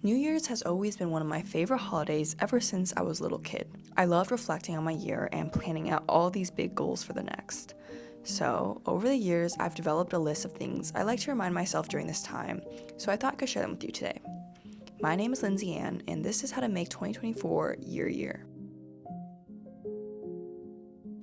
New Year's has always been one of my favorite holidays ever since I was a little kid. I loved reflecting on my year and planning out all these big goals for the next. So, over the years, I've developed a list of things I like to remind myself during this time, so I thought I could share them with you today. My name is Lindsiann, and this is how to make 2024 your year.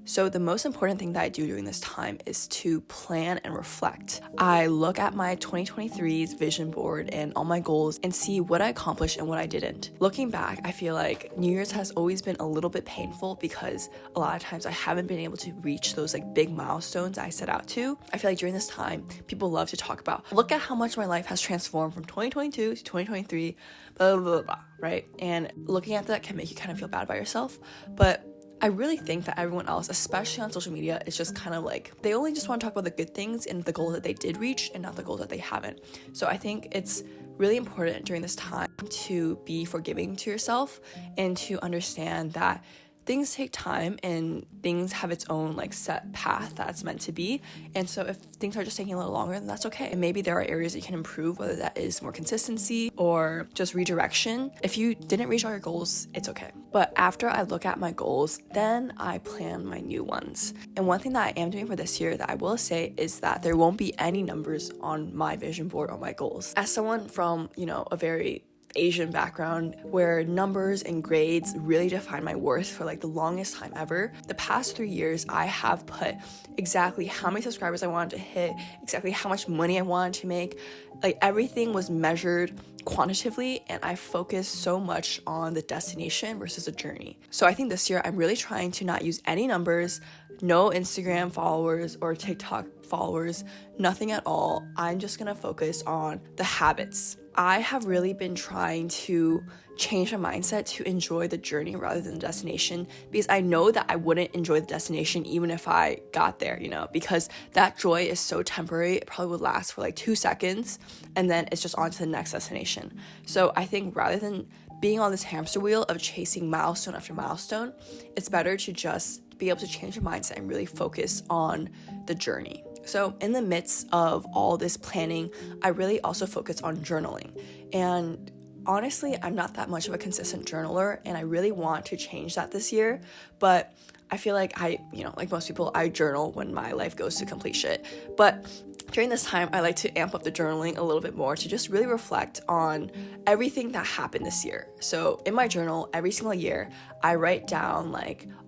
So the most important thing that I do during this time is to plan and reflect. I look at my 2023's vision board and all my goals and see what I accomplished and what I didn't. Looking back, I feel like New Year's has always been a little bit painful because a lot of times I haven't been able to reach those big milestones I set out to. I feel like during this time, people love to talk about, look at how much my life has transformed from 2022 to 2023, blah, blah, blah, blah, right? And looking at that can make you kind of feel bad about yourself, but I really think that everyone else, especially on social media, is just kind of they only just want to talk about the good things and the goals that they did reach and not the goals that they haven't. So I think it's really important during this time to be forgiving to yourself and to understand that things take time and things have its own set path that's meant to be. And so if things are just taking a little longer, then that's okay. And maybe there are areas that you can improve, whether that is more consistency or just redirection. If you didn't reach all your goals, it's okay. But after I look at my goals, then I plan my new ones. And one thing that I am doing for this year that I will say is that there won't be any numbers on my vision board or my goals. As someone from, a very Asian background where numbers and grades really define my worth for the longest time ever. The past 3 years, I have put exactly how many subscribers I wanted to hit, exactly how much money I wanted to make. Everything was measured quantitatively, and I focused so much on the destination versus the journey. So I think this year I'm really trying to not use any numbers, no Instagram followers or TikTok followers, nothing at all. I'm just gonna focus on the habits. I have really been trying to change my mindset to enjoy the journey rather than the destination, because I know that I wouldn't enjoy the destination even if I got there, because that joy is so temporary. It probably would last for 2 seconds and then it's just on to the next destination. So I think rather than being on this hamster wheel of chasing milestone after milestone, it's better to just be able to change your mindset and really focus on the journey. So in the midst of all this planning, I really also focus on journaling. And honestly, I'm not that much of a consistent journaler, and I really want to change that this year. But I feel like like most people, I journal when my life goes to complete shit. But during this time, I like to amp up the journaling a little bit more to just really reflect on everything that happened this year. So in my journal, every single year, I write down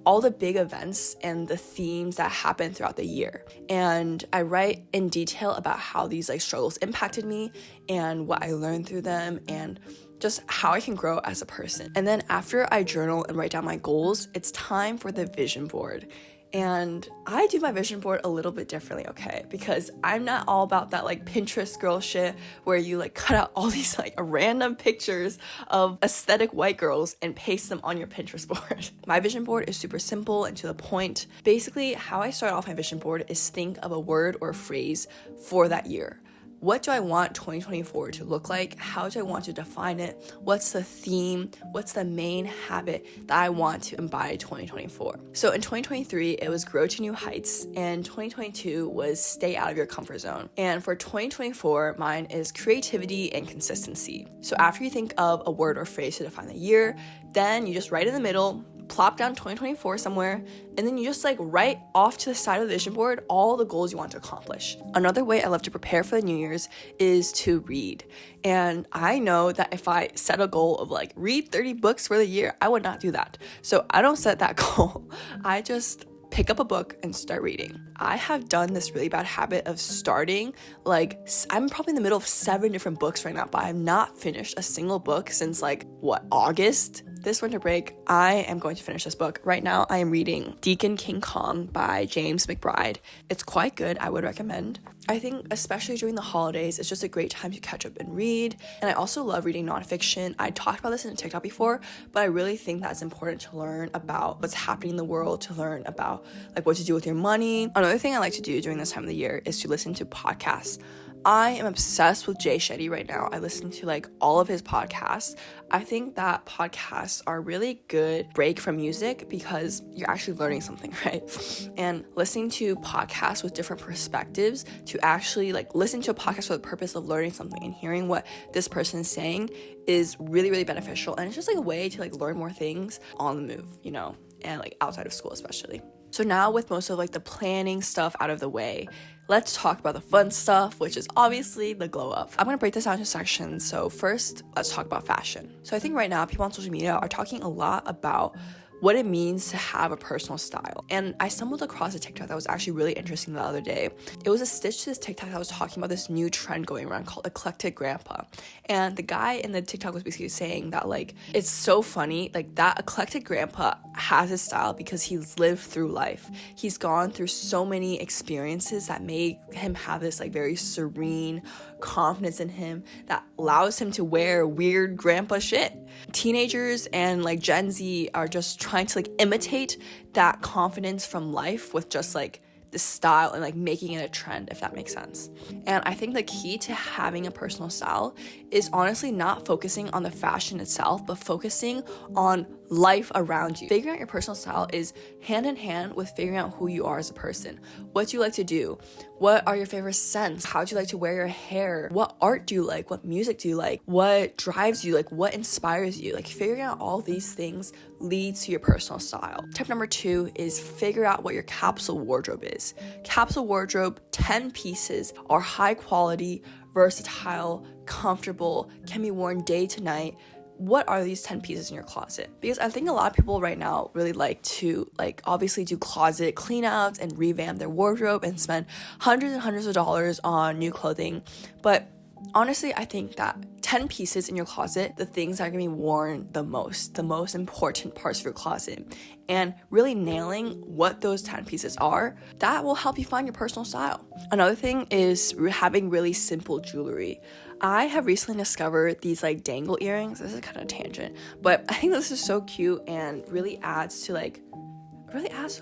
all the big events and the themes that happened throughout the year. And I write in detail about how these struggles impacted me and what I learned through them and just how I can grow as a person. And then after I journal and write down my goals, it's time for the vision board. And I do my vision board a little bit differently, okay? Because I'm not all about that Pinterest girl shit where you cut out all these random pictures of aesthetic white girls and paste them on your Pinterest board. My vision board is super simple and to the point. Basically, how I start off my vision board is think of a word or a phrase for that year. What do I want 2024 to look like? How do I want to define it? What's the theme? What's the main habit that I want to embody 2024? So in 2023, it was grow to new heights, and 2022 was stay out of your comfort zone. And for 2024, mine is creativity and consistency. So after you think of a word or phrase to define the year, then you just write in the middle, plop down 2024 somewhere, and then you just write off to the side of the vision board all the goals you want to accomplish. Another way I love to prepare for the New Year's is to read. And I know that if I set a goal of read 30 books for the year, I would not do that. So I don't set that goal. I just pick up a book and start reading. I have done this really bad habit of starting, I'm probably in the middle of 7 different books right now, but I have not finished a single book since August? This winter break, I am going to finish this book. Right now, I am reading Deacon King Kong by James McBride. It's quite good. I would recommend. I think especially during the holidays, it's just a great time to catch up and read. And I also love reading nonfiction. I talked about this in a TikTok before, but I really think that's important to learn about what's happening in the world, to learn about what to do with your money. Another thing I like to do during this time of the year is to listen to podcasts. I am obsessed with Jay Shetty right now. I listen to like all of his podcasts. I think that podcasts are a really good break from music because you're actually learning something, right? And listening to podcasts with different perspectives, to actually like listen to a podcast for the purpose of learning something and hearing what this person is saying is really, really beneficial. And it's just like a way to like learn more things on the move, you know, and like outside of school especially. So now with most of like the planning stuff out of the way, let's talk about the fun stuff, which is obviously the glow up. I'm gonna break this down into sections. So first, let's talk about fashion. So I think right now people on social media are talking a lot about what it means to have a personal style. And I stumbled across a TikTok that was actually really interesting the other day. It was a stitch to this TikTok that was talking about this new trend going around called eclectic grandpa. And the guy in the TikTok was basically saying that like, it's so funny, like that eclectic grandpa has his style because he's lived through life. He's gone through so many experiences that make him have this like very serene confidence in him that allows him to wear weird grandpa shit. Teenagers and like Gen Z are just trying to like imitate that confidence from life with just like the style and like making it a trend, if that makes sense. And I think the key to having a personal style is honestly not focusing on the fashion itself, but focusing on life around you. Figuring out your personal style is hand in hand with figuring out who you are as a person. What do you like to do? What are your favorite scents? How do you like to wear your hair? What art do you like? What music do you like? What drives you? Like what inspires you? Like figuring out all these things leads to your personal style. Tip number 2 is figure out what your capsule wardrobe is. Capsule wardrobe, 10 pieces, are high quality, versatile, comfortable, can be worn day to night. What are these 10 pieces in your closet? Because I think a lot of people right now really like to like obviously do closet clean outs and revamp their wardrobe and spend hundreds and hundreds of dollars on new clothing. But honestly, I think that 10 pieces in your closet, the things that are gonna be worn the most important parts of your closet, and really nailing what those 10 pieces are, that will help you find your personal style. Another thing is having really simple jewelry. I have recently discovered these like dangle earrings. This is kind of a tangent, but I think this is so cute and really adds to the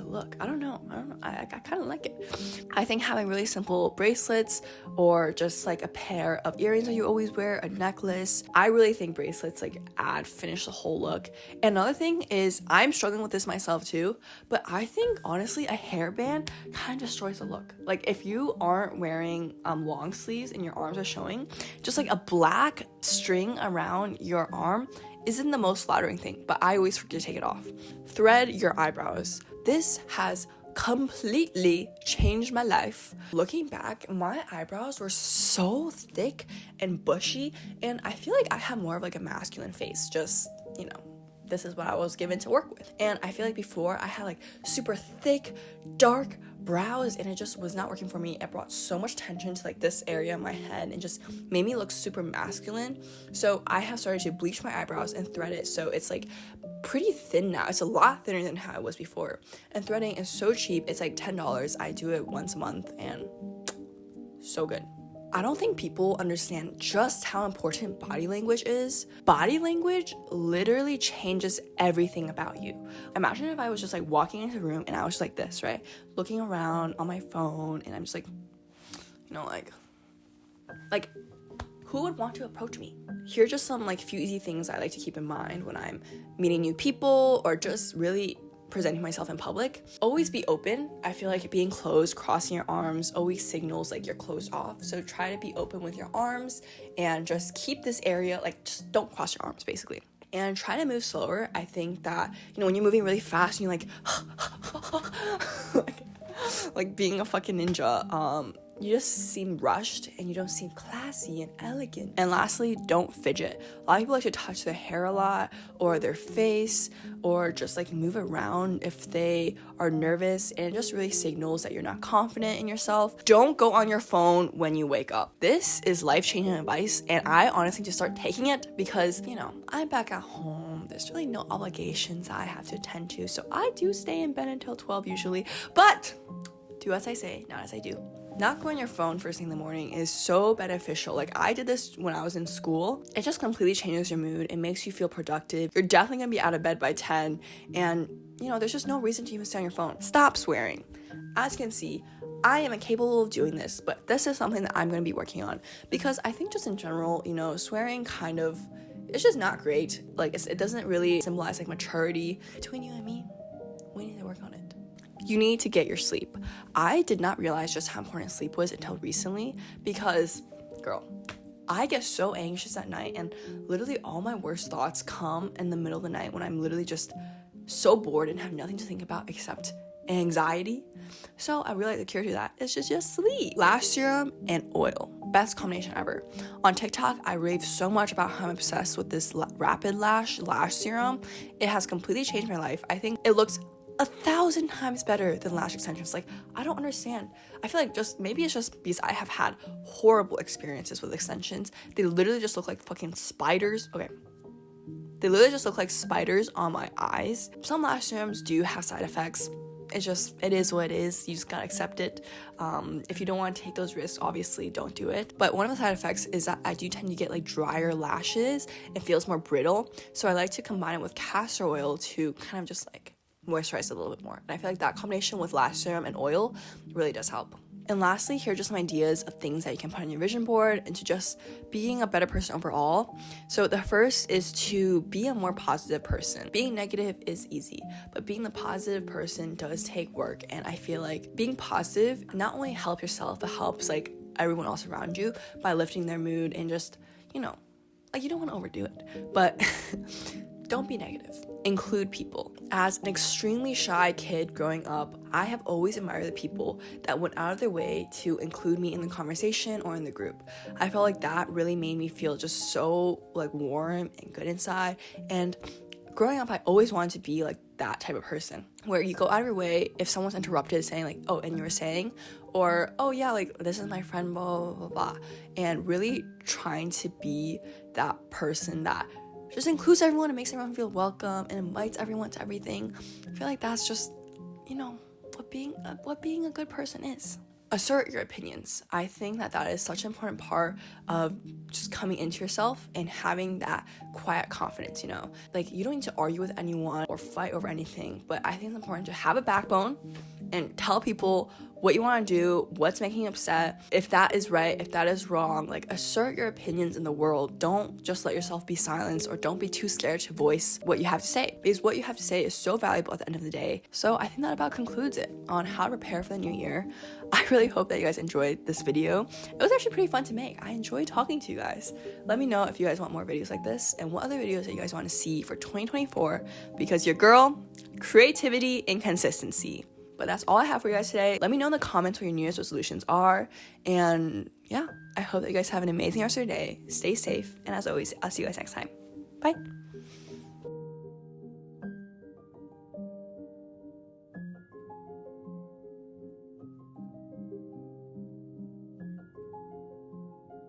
look. I don't know. I kind of like it. I think having really simple bracelets or just like a pair of earrings that you always wear, a necklace. I really think bracelets like finish the whole look. And another thing is I'm struggling with this myself too, but I think honestly a hairband kind of destroys the look. Like if you aren't wearing long sleeves and your arms are showing, just like a black string around your arm isn't the most flattering thing, but I always forget to take it off. Thread your eyebrows. This has completely changed my life. Looking back, my eyebrows were so thick and bushy, and I feel like I have more of like a masculine face, just, you know, this is what I was given to work with. And I feel like before I had like super thick, dark brows and it just was not working for me. It brought so much tension to like this area of my head and just made me look super masculine. So I have started to bleach my eyebrows and thread it so it's like pretty thin now. It's a lot thinner than how it was before. And threading is so cheap. It's like $10. I do it once a month and so good. I don't think people understand just how important body language is. Body language literally changes everything about you. Imagine if I was just like walking into the room and I was just like this, right? Looking around on my phone and I'm just like, you know, like who would want to approach me? Here are just some like few easy things I like to keep in mind when I'm meeting new people or just really presenting myself in public. Always be open. I feel like being closed, crossing your arms always signals like you're closed off. So try to be open with your arms and just keep this area, like just don't cross your arms basically. And try to move slower. I think that, you know, when you're moving really fast and you're like being a fucking ninja, you just seem rushed and you don't seem classy and elegant. And lastly, don't fidget. A lot of people like to touch their hair a lot or their face or just like move around if they are nervous, and it just really signals that you're not confident in yourself. Don't go on your phone when you wake up. This is life-changing advice, and I honestly just start taking it because, you know, I'm back at home. There's really no obligations I have to attend to, so I do stay in bed until 12 usually, but do as I say, not as I do. Not going on your phone first thing in the morning is so beneficial. Like I did this when I was in school. It just completely changes your mood. It makes you feel productive. You're definitely gonna be out of bed by 10, and you know, there's just no reason to even stay on your phone. Stop swearing. As you can see, I am incapable of doing this, but this is something that I'm going to be working on, because I think just in general, you know, swearing kind of, it's just not great. Like, it doesn't really symbolize like maturity. Between you and me, we need to work on it. You need to get your sleep. I did not realize just how important sleep was until recently, because, girl, I get so anxious at night, and literally all my worst thoughts come in the middle of the night when I'm literally just so bored and have nothing to think about except anxiety. So I realized the cure to that is just sleep. Lash serum and oil, best combination ever. On TikTok, I rave so much about how I'm obsessed with this rapid lash serum. It has completely changed my life. I think it looks 1,000 times better than lash extensions. Like, I don't understand. I feel like maybe it's just because I have had horrible experiences with extensions. They literally just look like fucking spiders. Okay. They literally just look like spiders on my eyes. Some lash serums do have side effects. It is what it is. You just gotta accept it. If you don't want to take those risks, obviously don't do it. But one of the side effects is that I do tend to get like drier lashes. It feels more brittle. So I like to combine it with castor oil to kind of just like moisturize it a little bit more. And I feel like that combination with lash serum and oil really does help. And lastly, here are just some ideas of things that you can put on your vision board into just being a better person overall. So the first is to be a more positive person. Being negative is easy, but being the positive person does take work. And I feel like being positive not only helps yourself, but helps like everyone else around you by lifting their mood and just, you know, like, you don't want to overdo it, but don't be negative. Include people. As an extremely shy kid growing up, I have always admired the people that went out of their way to include me in the conversation or in the group. I felt like that really made me feel just so like warm and good inside. And growing up, I always wanted to be like that type of person where you go out of your way if someone's interrupted saying like, oh, and you were saying, or, oh yeah, like this is my friend, blah, blah, blah, blah. And really trying to be that person that just includes everyone and makes everyone feel welcome and invites everyone to everything. I feel like that's just, you know, what being a good person is. Assert your opinions. I think that is such an important part of just coming into yourself and having that quiet confidence, you know? Like, you don't need to argue with anyone or fight over anything, but I think it's important to have a backbone and tell people what you want to do, what's making you upset, if that is right, if that is wrong. Like, assert your opinions in the world. Don't just let yourself be silenced, or don't be too scared to voice what you have to say, because what you have to say is so valuable at the end of the day. So I think that about concludes it on how to prepare for the new year. I really hope that you guys enjoyed this video. It was actually pretty fun to make. I enjoyed talking to you guys. Let me know if you guys want more videos like this and what other videos that you guys want to see for 2024, because your girl, creativity and consistency. But that's all I have for you guys today. Let me know in the comments what your New Year's resolutions are. And yeah, I hope that you guys have an amazing rest of your day. Stay safe. And as always, I'll see you guys next time. Bye.